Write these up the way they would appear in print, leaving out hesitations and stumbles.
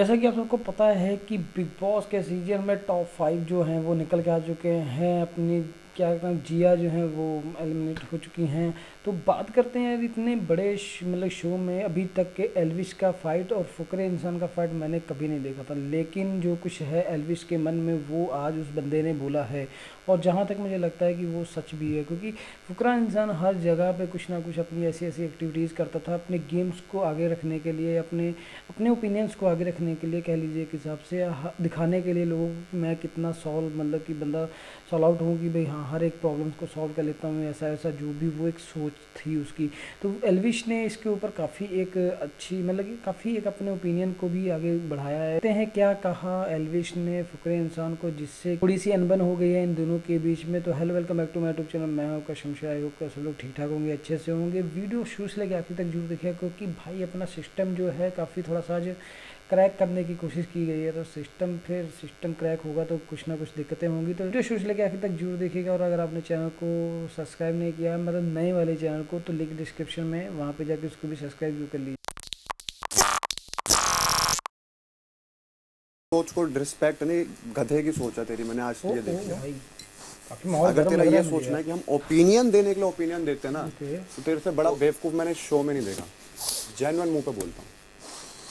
जैसा कि आप सबको पता है कि बिग बॉस के सीजन में टॉप 5 जो हैं वो निकल के आ चुके हैं। अपनी क्या कहते हैं, जिया जो हैं वो एलिमिनेट हो चुकी हैं। तो बात करते हैं यार, इतने बड़े मतलब शो में अभी तक के एल्विश का फ़ाइट और फुकरे इंसान का फ़ाइट मैंने कभी नहीं देखा था। लेकिन जो कुछ है एल्विश के मन में वो आज उस बंदे ने बोला है। और जहाँ तक मुझे लगता है कि वो सच भी है, क्योंकि फुकरा इंसान हर जगह पे कुछ ना कुछ अपनी ऐसी ऐसी एक्टिविटीज़ करता था अपने गेम्स को आगे रखने के लिए, अपने अपने ओपिनियंस को आगे रखने के लिए, कह लीजिए एक हिसाब से दिखाने के लिए लोगों को मैं कितना सॉल्व मतलब कि बंदा सॉल्व आउट हूँ कि भाई हाँ हर एक प्रॉब्लम्स को सॉल्व कर लेता हूँ, ऐसा ऐसा जो भी वो एक सोच थी उसकी। तो एल्विश ने इसके ऊपर काफ़ी एक अच्छी मतलब कि काफ़ी एक अपने ओपिनियन को भी आगे बढ़ाया है। देखते हैं क्या कहा एल्विश ने फुकरे इंसान को, जिससे थोड़ी सी अनबन हो गई है इन दोनों के बीच में। तो hello, welcome back to my YouTube channel. मैं आपका शमशेर। आई होप सब लोग ठीक ठाक होंगे, अच्छे से होंगे। वीडियो शुरू से लेकर आखिर तक जरूर देखिए, क्योंकि भाई अपना सिस्टम जो है काफ़ी थोड़ा सा आज क्रैक करने की कोशिश की गई है। तो सिस्टम क्रैक होगा तो कुछ ना कुछ दिक्कतें होंगी। तो वीडियो शुरू से लेकर आखिर तक जरूर देखिएगा। और अगर आपने चैनल को सब्सक्राइब नहीं किया है, मतलब नए वाले चैनल को, तो लिंक डिस्क्रिप्शन में, वहाँ पे जाके उसको भी सब्सक्राइब जरूर कर लीजिए। सोच को रिस्पेक्ट नहीं, गधे की सोच है तेरी। मैंने आज ये देखी है। भाई काफी माहौल अगर गर्म तेरा लग रहा ये है मुझे सोचना है यार। कि हम ओपिनियन देने के लिए ओपिनियन देते हैं ना, ओके। तो तेरे से बड़ा बेवकूफ मैंने शो में नहीं देखा। जेन्युइन मुंह पे बोलता हूँ।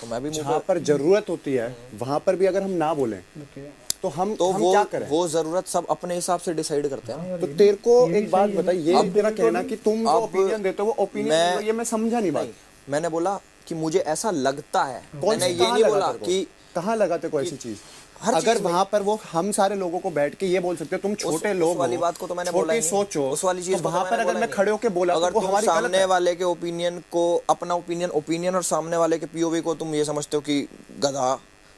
तो मैं भी मुंह जहाँ पे पर जरूरत होती है वहां पर भी अगर हम ना बोलें ओके। तो हम वो क्या करें? वो जरूरत सब अपने हिसाब से डिसाइड करते हैं हाँ ना। यार, तो तेरे को ये भी एक बात सही है बता, ना। ये तेरा कहना कि तुम जो अब ओपिनियन देते हो वो ओपिनियन, ये मैं समझा नहीं बात। नहीं, मैंने बोला कि मुझे ऐसा लगता है। कौन मैंने सी, ये कहाँ नहीं लगा बोला तेरे को? कि कहाँ लगा तेरे को ऐसी चीज? हर अगर चीज में। वहां पर वो हम सारे लोगों को बैठ के ये बोल सकते हो तुम छोटे लोग उस वाली हो, बात को तो मैंने बोला छोटी ही नहीं। सोचो, उस वाली चीज तो को वहां तो पर मैंने अगर बोला मैं ही खड़े नहीं। होके बोला अगर तो वो तुम हमारी गलत सामने है। वाले के ओपिनियन को, अपना ओपिनियन और सामने वाले के पीओवी को तुम ये समझते हो कि गधा,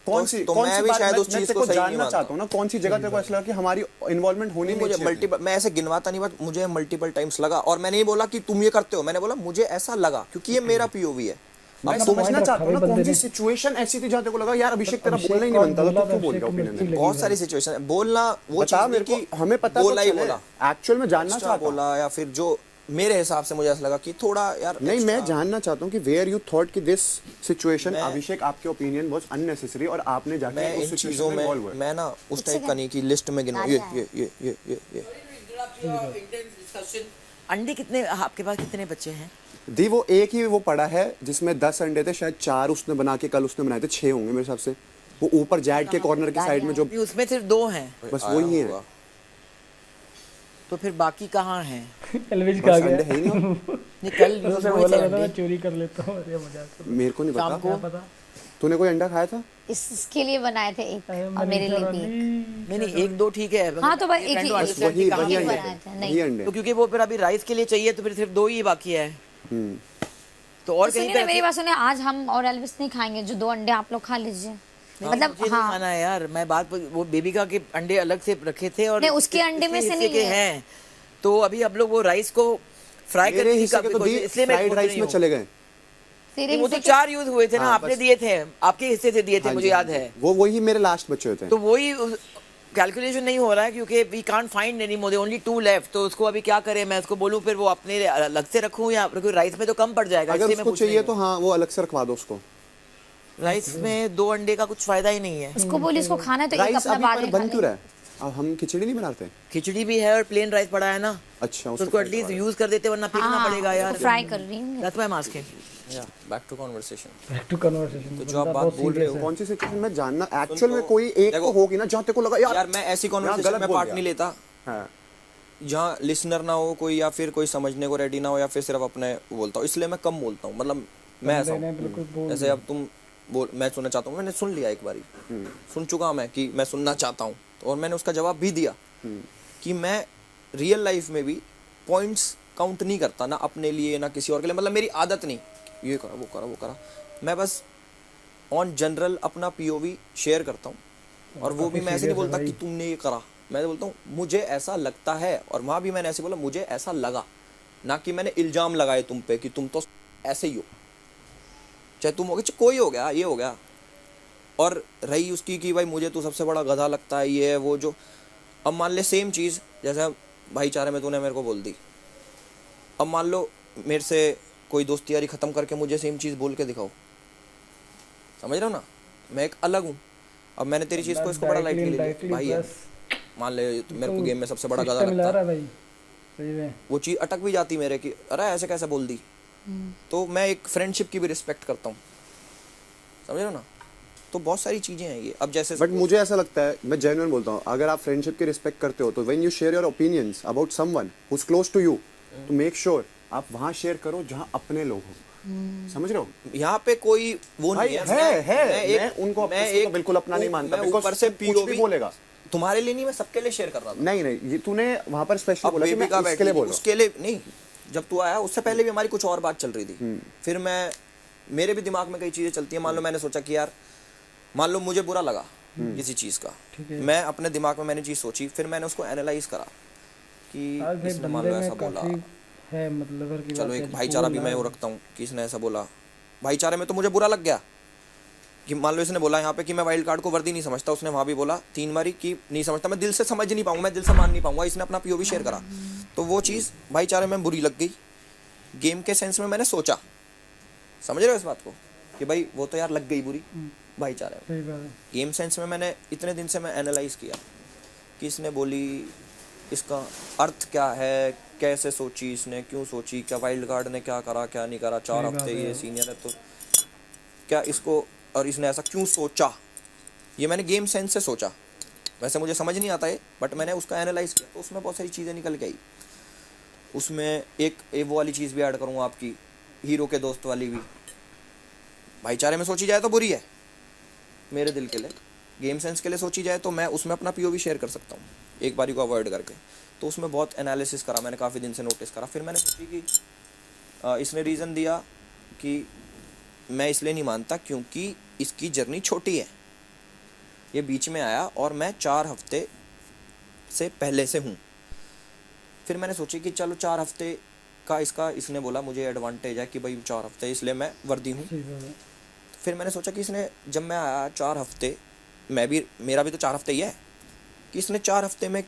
तो कौन सी मैं भी बात शायद उस मैं चीज तेरे को को सही नहीं जानना चाहता मानता। हूँ ना, कौन सी जगह तेरे को ऐसा लगा कि हमारी इन्वॉल्वमेंट होनी नहीं, नहीं मुझे चाहिए थी? मल्टीपल, मैं ऐसे गिनवाता नहीं, बट मुझे मल्टीपल टाइम्स लगा। और मैंने नहीं बोला कि तुम ये करते हो, मैंने बोला मुझे ऐसा लगा, क्योंकि ये मेरा पीओवी है। मैं अपना समझना पॉइंट रखा चाहता हूँ भाई ना बंदे कौन सी ने। सिचुएशन ऐसी थी जहाँ तेरे को लगा यार अभिषेक तेरा बोलना ही अभिषेक नहीं का बनता था, बोला तो तो क्यों बोल अभिषेक गया को ओपिनियन मिर्ची है? लगी बहुत भाई। सारी सिचुएशन है, बोलना वो बता चीज नहीं मेरे को, कि हमें पता बोला तो ही चले। बोला, एक्चुअल में जानना एक्स्ट्रा चाहता हूँ। बोला, या फिर जो मेरे हिसाब से मुझे ऐसा लगा कि थोड़ा यार नहीं, मैं extra। जानना चाहता हूँ कि वेयर यू थॉट कि दिस सिचुएशन मैं अभिषेक आपके ओपिनियन वाज अननेसेसरी और आपने जाके मैं उस इन सिचुएशन चीजों में में इन्वॉल्व हुए। मैं ना उस टाइप का नहीं कि लिस्ट में गिनवा ये। अंडे कितने, आपके पास कितने बच्चे हैं? दी वो एक ही वो पड़ा है जिसमें 10 अंडे थे, शायद 4 उसने बना के, कल उसने बनाए थे 6 होंगे मेरे हिसाब से। वो ऊपर जैड के कॉर्नर के साइड में जो, नहीं, उसमें सिर्फ 2 हैं। बस आया वही है। होगा। तो फिर बाकी कहाँ हैं? एल्विश बस का अंडे गया। है ही नहीं और। नहीं, कल यूज उसने हुए बोला थे था ना मैं अंडे। चोरी कर लेता हूँ। अरे मजाक कर रहा हूँ। मेरे को नहीं शाम पता। को क्या पता। तूने कोई अंडा खाया था? इसके लिए बनाए थे एक अरे और मेरे मनीषा लिए भी एक। रानी, नहीं, 1-2 ठीक है। हाँ तो भाई एक Depend ही to एक understand वही कि कहाँ वही पे अंडे बनाया था, वही नहीं। अंडे। तो क्योंकि वो फिर अभी राइस के लिए चाहिए, तो फिर सिर्फ 2 ही बाकी है। तो और तो कहीं सुनिए पे ना मेरी बात सुनिए, आज हम और एल्विस नहीं खाएंगे, जो 2 अंडे आप लोग खा लीजिए। मतलब मुझे नहीं हाँ खाना है यार। मैं बात वो बेबिका के अंडे अलग से रखे थे और नहीं, उसके अंडे में से हिस्से नहीं के है। हैं। तो अभी आप लोग वो राइस को फ्राई मेरे करने की हिस्से के तो दी इसलिए मैं फ्राइड पूछ राइस रही में हूँ। चले गए। तेरे वो तो हिस्से 4 यूज हुए थे ना, हाँ, आपने बस। दिए थे, आपके हिस्से से दिए थे, हाँ मुझे जी, याद हाँ जी। है। वो वही मेरे लास्ट बचे हुए थे। तो वही कैलकुलेशन नहीं हो रहा है, क्योंकि we can't find any more, only 2 left. तो उसको अभी क्या करें? मैं उसको बोलूं फिर वो अपने अलग से रखूं, या राइस में तो कम पड़ जाएगा, अगर इसलिए मैं उसको पूछ रही चाहिए हूं। तो हाँ वो अलग से रखवा दो उसको। राइस में 2 अंडे का कुछ फायदा ही नहीं है। उसको बोली इसको खाना है तो एक राइस अपना अभी बाद पर में खा बन क्यों लेंगे। रहा है? अब हम खिचड़ी नहीं बनाते? खिचड़ी भी है और प्लेन राइस पड़ा है ना, अच्छा, तो उसको उसको फ्राई एटलीस्ट करवा यूज कर देते, वरना फेंकना पड़ेगा यार। फ्राई कर रही हूँ। That's why I am asking. या back to conversation. Back to conversation. तो जो आप बात बोल रहे हो, कौन सी सिचुएशन में जानना एक्चुअल में तो कोई एक देखो, तो होगी ना जहाँ तेरे को लगा यार यार मैं ऐसी यहाँ कॉन्वर्सेशन गलत में बोल पार्ट गया। नहीं लेता हाँ। जहाँ लिसनर ना हो कोई, या फिर कोई समझने को रेडी ना हो, या फिर सिर्फ अपने बोलता हूँ, इसलिए मैं कम बोलता हूँ। मतलब मैं ऐसा मैंने हूँ। बिल्कुल बोल जैसे अब तुम बोल, मैं सुनना चाहता हूँ, मैंने सुन लिया एक बारी, सुन चुका मैं कि मैं सुनना चाहता हूँ, और मैंने उसका जवाब भी दिया कि मैं रियल लाइफ में भी पॉइंट्स काउंट नहीं करता, ना अपने लिए ना किसी और के लिए। मतलब मेरी आदत नहीं ये करा वो करा वो करा, मैं बस ऑन जनरल अपना पीओवी शेयर करता हूँ। और वो भी मैं ऐसे नहीं बोलता कि तुमने ये करा, मैं बोलता हूँ मुझे ऐसा लगता है। और वहाँ भी मैंने ऐसे बोला मुझे ऐसा लगा, ना कि मैंने इल्ज़ाम लगाए तुम पे कि तुम तो ऐसे ही हो, चाहे तुम हो गए, चाहे कोई हो गया, ये हो गया। और रही उसकी कि भाई मुझे तो सबसे बड़ा गधा लगता है, ये है वो जो। अब मान ले सेम चीज़ जैसे भाईचारे में तूने मेरे को बोल दी, अब मान लो मेरे से कोई दोस्ती यारी ख़त्म करके मुझे सेम चीज़ बोल के दिखाओ, समझ रहे हो ना? मैं एक अलग हूँ। अब मैंने तेरी चीज़ को इसको बड़ा लाइटली ले लिया भाई है, मान ले मेरे को गेम में सबसे बड़ा गधा मिला लगता रहा है भाई, सही में। वो चीज़ अटक भी जाती मेरे कि अरे ऐसे कैसे बोल दी। तो मैं एक फ्रेंडशिप की भी रिस्पेक्ट करता हूँ, समझ रहे हो ना। तो बहुत सारी चीज़ें हैं ये। अब जैसे बट मुझे ऐसा लगता है, मैं जेन्युइन बोलता हूँ, अगर आप फ्रेंडशिप की रिस्पेक्ट करते हो तो when you share your opinions about someone who is close to you, तो मेक श्योर आप वहाँ शेयर करो जहाँ अपने लोग हो। समझ रहे हो? यहाँ पे कोई वो भाई नहीं मैं उनको बिल्कुल अपना नहीं मानता, मैं बिकॉज़ ऊपर से कुछ भी POV बोलेगा। तुम्हारे लिए नहीं, मैं सबके लिए शेयर कर रहा था। नहीं ये तूने वहाँ पर स्पेशली अब बोला कि बेबी मैं का इसके लिए बोल रहा हूँ। उसके लिए नहीं, जब तू आया उससे पहले भी हमारी कुछ और बात चल रही थी। फिर मेरे भी दिमाग में कई चीज़ें चलती हैं। मान लो मैंने सोचा कि यार, मान लो मुझे बुरा लगा किसी चीज़ का, मैं अपने दिमाग में मैंने चीज़ सोची, फिर मैंने उसको एनालाइज करा कि आज भाई इसने मान बंदे लो में ऐसा बोला, काफी है मतलब की चलो बात है, एक जो भाईचारा भी बोल मैं रहा वो है। रखता हूँ कि इसने ऐसा बोला, भाईचारे में तो मुझे बुरा लग गया कि मान लो इसने बोला यहाँ पे कि मैं वाइल्ड कार्ड को वर्दी नहीं समझता, उसने वहाँ भी बोला 3 बारी कि नहीं समझता, मैं दिल से समझ नहीं पाऊंगा, मैं दिल से मान नहीं पाऊंगा, इसने अपना POV शेयर करा, तो वो चीज़ भाईचारे में बुरी लग गई। गेम के सेंस में मैंने सोचा, समझ रहे हो इस बात को, कि भाई वो तो यार लग गई बुरी भाईचारे में। सही बात है। गेम सेंस में मैंने इतने दिन से मैं एनालाइज किया कि इसने बोली, इसका अर्थ क्या है, कैसे सोची इसने, क्यों सोची, क्या वाइल्ड कार्ड ने क्या करा क्या नहीं करा, 4 सही बात हफ्ते है। ये सीनियर है तो क्या इसको, और इसने ऐसा क्यों सोचा, ये मैंने गेम सेंस से सोचा। वैसे मुझे समझ नहीं आता है, बट मैंने उसका एनालाइज किया तो उसमें बहुत सारी चीज़ें निकल के आई। उसमें एक वो वाली चीज़ भी ऐड करूँगा आपकी, हीरो के दोस्त वाली भी भाईचारे में सोची जाए तो बुरी है मेरे दिल के लिए, गेम सेंस के लिए सोची जाए तो मैं उसमें अपना POV शेयर कर सकता हूँ एक बारी को अवॉइड करके। तो उसमें बहुत एनालिसिस करा मैंने, काफ़ी दिन से नोटिस करा। फिर मैंने सोची कि इसने रीज़न दिया कि मैं इसलिए नहीं मानता क्योंकि इसकी जर्नी छोटी है, ये बीच में आया और मैं 4 हफ्ते से पहले से हूँ। फिर मैंने सोची कि चलो 4 हफ्ते का इसका, इसने बोला मुझे एडवांटेज है कि भाई 4 हफ्ते इसलिए मैं वर्दी हूँ। सही बात है। फिर मैंने सोचा कि इसने, जब मैं आया 4 हफ्ते, मेरा भी तो 4 हफ्ते ही है, कि इसने 4 हफ्ते में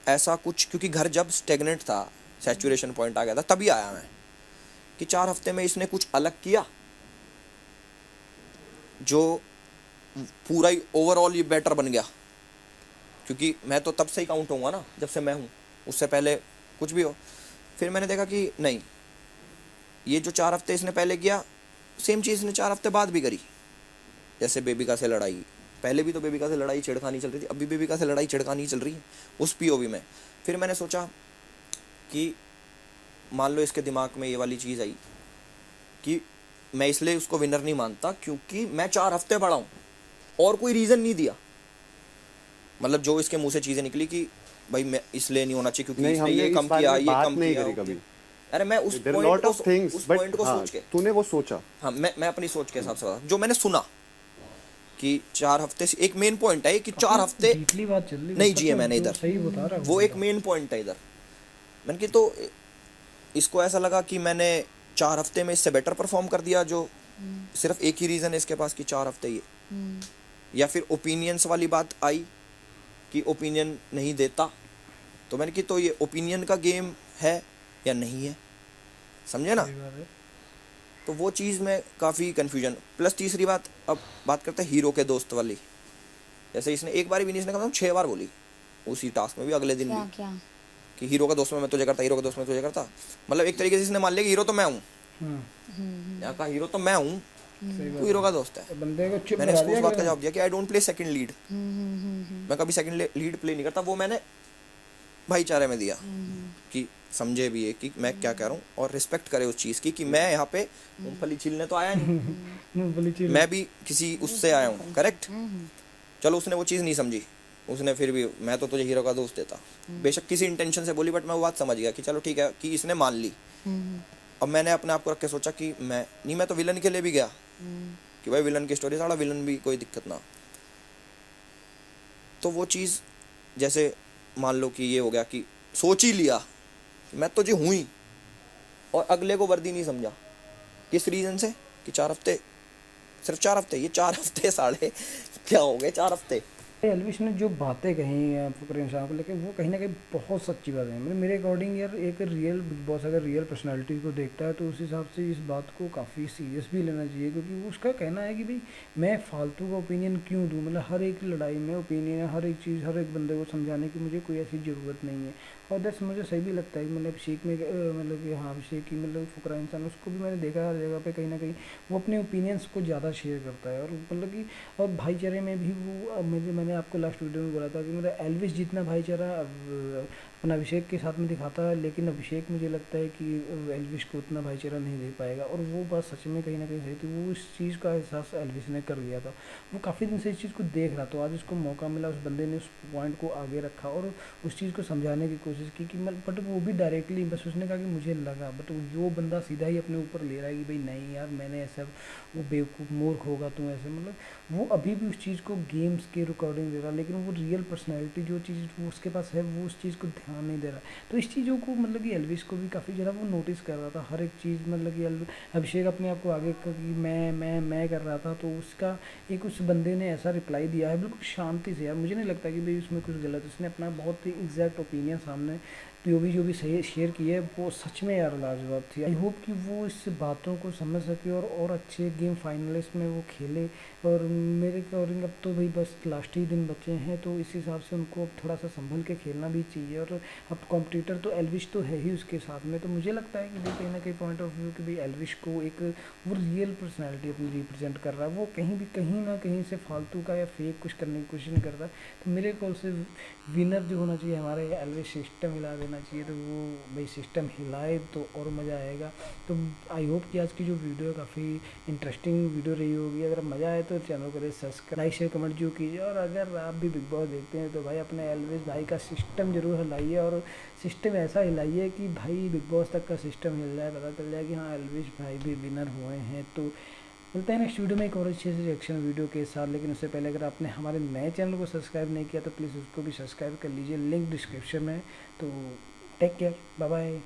ऐसा कुछ, क्योंकि घर जब स्टेगनेंट था, सैचुरेशन पॉइंट आ गया था, तभी आया मैं, कि 4 हफ्ते में इसने कुछ अलग किया जो पूरा ही ओवरऑल ये बेटर बन गया। क्योंकि मैं तो तब से ही काउंट होऊंगा ना जब से मैं हूँ, उससे पहले कुछ भी हो। फिर मैंने देखा कि नहीं, ये जो 4 हफ्ते इसने पहले किया, सेम चीज़ ने 4 हफ्ते बाद भी करी। जैसे बेबिका से लड़ाई, पहले भी तो बेबिका से लड़ाई छिड़खानी चल रही थी, अभी बेबिका से लड़ाई छिड़खानी चल रही है उस POV में। फिर मैंने सोचा कि मान लो इसके दिमाग में ये वाली चीज़ आई कि मैं इसलिए उसको विनर नहीं मानता क्योंकि मैं 4 हफ्ते पड़ा हूँ, और कोई रीज़न नहीं दिया। मतलब जो इसके मुंह से चीज़ें निकली कि भाई मैं इसलिए नहीं होना चाहिए क्योंकि नहीं, इसने हमने ये इस कम बारे किया, में ये बात कम नहीं किया। करी कभी। अरे मैं उस There are lot of things, but point को हाँ, सोच के, तूने वो सोचा। हाँ मैं अपनी सोच के हिसाब से बता, जो मैंने सुना कि 4 हफ्ते से एक मेन पॉइंट है कि 4 हफ्ते डीपली बात चल रही है, नहीं सच जिए में मैंने जो इधर, सही बता रहा है वो एक मेन पॉइंट है इधर। मैंने कि तो इसको ऐसा लगा कि मैंने 4 हफ्ते में इससे बेटर परफॉर्म कर दिया, जो सिर्फ एक ही रीज़न है इसके पास कि 4 हफ्ते ये, या फिर ओपिनियंस वाली बात आई कि ओपिनियन नहीं देता। तो मैंने कि तो ये ओपिनियन का गेम है या नहीं है, समझे ना। सही बात है। तो वो चीज़ में काफ़ी कन्फ्यूजन। प्लस तीसरी बात, अब बात करते हैं हीरो के दोस्त वाली। जैसे इसने एक बार भी नहीं, इसने कम से कम 6 बार बोली उसी टास्क में भी, अगले दिन क्या भी, क्या कि हीरो का दोस्त में मैं तुझे करता, हीरो का दोस्त में तुझे करता। मतलब एक तरीके से इसने मान लिया कि हीरो तो मैं हूँ, यहाँ का हीरो तो मैं हूँ, तू हीरो का दोस्त है। बंदे को चुप मैंने करा इसको उस दिया बात का कि जवाब दिया कि I don't play second lead, मैं कभी सेकंड लीड प्ले नहीं करता। वो मैंने भाईचारे में दिया कि समझे भी है कि मैं क्या कह रहा हूँ और रिस्पेक्ट करे उस चीज़ की, कि मैं यहाँ पे मूंगफली छीलने तो आया नहीं, मूंगफली चील मैं भी किसी उससे आया हूँ, करेक्ट। चलो उसने वो चीज़ नहीं समझी, उसने फिर भी मैं तो तुझे हीरो का दोस्त देता, बेशक किसी इंटेंशन से बोली, बट मैं वो बात समझ गया कि चलो ठीक है कि इसने मान ली। अब मैंने अपने आप को रख के सोचा कि मैं तो विलन के लिए भी गया कि भाई विलन की स्टोरी साड़ा, विलन भी कोई दिक्कत ना। तो वो चीज़ जैसे मान लो कि ये हो गया कि सोच ही लिया कि मैं तुझे हूँ ही, और अगले को वर्दी नहीं समझा। किस रीज़न से कि 4 हफ्ते, सिर्फ 4 हफ्ते, ये 4 हफ्ते साढ़े क्या हो गए 4 हफ्ते, एल्विश ने जो बातें कही हैं फुकरे इंसान को लेकर, वो कहीं ना कहीं बहुत सच्ची बात है। मतलब मेरे अकॉर्डिंग यार, एक रियल बिग बॉस अगर रियल पर्सनालिटी को देखता है तो उस हिसाब से इस बात को काफ़ी सीरियस भी लेना चाहिए, क्योंकि वो उसका कहना है कि भाई मैं फालतू का ओपिनियन क्यों दूँ, मतलब हर एक लड़ाई में ओपिनियन है, हर एक चीज़, हर एक बंदे को समझाने की मुझे कोई ऐसी ज़रूरत नहीं है। और दैट्स मुझे सही भी लगता है कि मतलब अभिषेक में मतलब कि हाँ, अभिषेक की मतलब फुकरा इंसान, उसको भी मैंने देखा हर जगह पे कहीं ना कहीं वो अपने ओपिनियंस को ज़्यादा शेयर करता है। और मतलब कि और भाईचारे में भी वो मैंने आपको लास्ट वीडियो में बोला था कि मेरा एल्विश जितना भाईचारा अपना अभिषेक के साथ में दिखाता है, लेकिन अभिषेक मुझे लगता है कि एल्विश को उतना भाईचारा नहीं दे पाएगा। और वो बात सच में कहीं ना कहीं सही थी, वो इस चीज़ का एहसास एल्विश ने कर लिया था। वो काफ़ी दिन से इस चीज़ को देख रहा था, आज उसको मौका मिला, उस बंदे ने उस पॉइंट को आगे रखा और उस चीज़ को समझाने की कोशिश की कि बट वो भी डायरेक्टली बस उसने कहा कि मुझे लगा, बट वो बंदा सीधा ही अपने ऊपर ले रहा है कि भाई नहीं यार मैंने ऐसा, वो बेवकूफ़ मूर्ख होगा तू ऐसे, मतलब वो अभी भी उस चीज़ को गेम्स के रिकॉर्डिंग दे रहा है, लेकिन वो रियल पर्सनैलिटी जो चीज़ वो उसके पास है वो उस चीज़ को ध्यान नहीं दे रहा। तो इस चीज़ों को मतलब कि एल्विश को भी काफ़ी ज़्यादा वो नोटिस कर रहा था, हर एक चीज़ मतलब कि अभिषेक अपने आप को आगे कि मैं कर रहा था, तो उसका एक उस बंदे ने ऐसा रिप्लाई दिया है बिल्कुल शांति से। यार मुझे नहीं लगता कि भाई उसमें कुछ गलत, उसने अपना बहुत ही एग्जैक्ट ओपिनियन सामने पीओवी जो भी सही शेयर की है वो सच में यार लाजवाब थी। आई होप कि वो इस बातों को समझ सके और अच्छे गेम फाइनलिस्ट में वो खेले। और मेरे अकॉर्डिंग अब तो भाई बस लास्ट ही दिन बचे हैं, तो इस हिसाब से उनको अब थोड़ा सा संभल के खेलना भी चाहिए। और अब कॉम्पिटिटर तो एल्विश तो है ही उसके साथ में, तो मुझे लगता है कि भाई कहीं ना कहीं पॉइंट ऑफ व्यू कि भाई एल्विश को एक वो रियल पर्सनैलिटी अपनी रिप्रेजेंट कर रहा है, वो कहीं ना कहीं से फालतू का या फेक कुछ करने की कोशिश नहीं करता। तो मेरे कॉल से विनर जो होना चाहिए हमारे एल्विश, सिस्टम हिला देना चाहिए, तो वो भाई सिस्टम हिलाए तो और मज़ा आएगा। तो आई होप कि आज की जो वीडियो है काफ़ी इंटरेस्टिंग वीडियो रही होगी। अगर मज़ा आए तो चैनल को सब्सक्राइब, लाइक, शेयर, कमेंट जो कीजिए। और अगर आप भी बिग बॉस देखते हैं तो भाई अपने एल्विश भाई का सिस्टम जरूर हिलाइए, और सिस्टम ऐसा हिलाइए कि भाई बिग बॉस तक का सिस्टम हिल जाए, पता चल जाए कि हाँ एल्विश भाई भी विनर हुए हैं। तो मिलते हैं नेक्स्ट वीडियो में एक और अच्छे से रिएक्शन वीडियो के साथ। लेकिन उससे पहले अगर आपने हमारे नए चैनल को सब्सक्राइब नहीं किया तो प्लीज़ उसको भी सब्सक्राइब कर लीजिए, लिंक डिस्क्रिप्शन में। तो टेक केयर, बाय बाय।